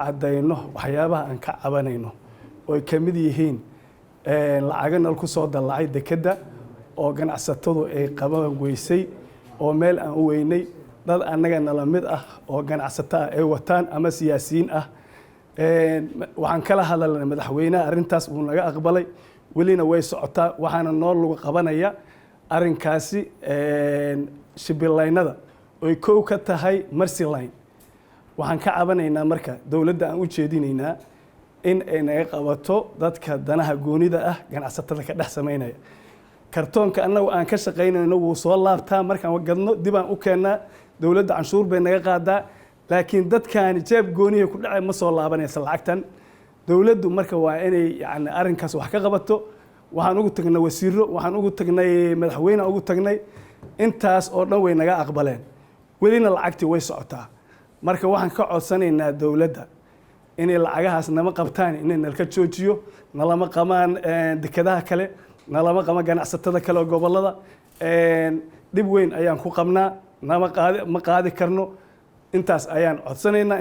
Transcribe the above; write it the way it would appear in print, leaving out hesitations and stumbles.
cadayno waxyaabaha aan ka cabanayno oo ay kamid yihiin lacagana ku soo dalacay dekada oo ganacsatadu ay qaban weysay oo meel aan u weynay dad anaga nala mid ah oo ganacsato ay wataan ama siyaasiyiin ah waxaan kala hadalnay madaxweynaha arintaas uu naga aqbalay welina way socotaa waxaana noo lagu qabanaya arinkaasi shibilaynada oo koow ka tahay Mercy Line waxaan ka cabanaynaa marka dawladda aan u jeedinaynaa in ay naga qabato dadka danaha goonida ah ganacsatada ka dhex sameynaya kartoonka annagu aan ka shaqeynayno wuu soo laabtaa markaan gadno dib aan u keenaa dawladda canshuur bay naga qaadaa laakiin dadkaan jeeb gooniye ku dhacay ma soo laabanaysa lacagtan dawladdu marka waa inay yani arinkaas wax ka qabato waxaan ugu tagnay wasiiro waxaan ugu tagnay madaxweyne ugu tagnay intaas oo dhan way naga aqbaleen welina lacagtii way socotaa marka waxaan ka codsanaynaa dawladda inay lacagahaas nama qabtaan inay nalka joojiyo nalama qamaan dekadaha kale nalama qama ganacsatada kale oo gobolada dib weyn ayaan ku qabnaa ma qaadi karno intaas ayaan codsanaynaa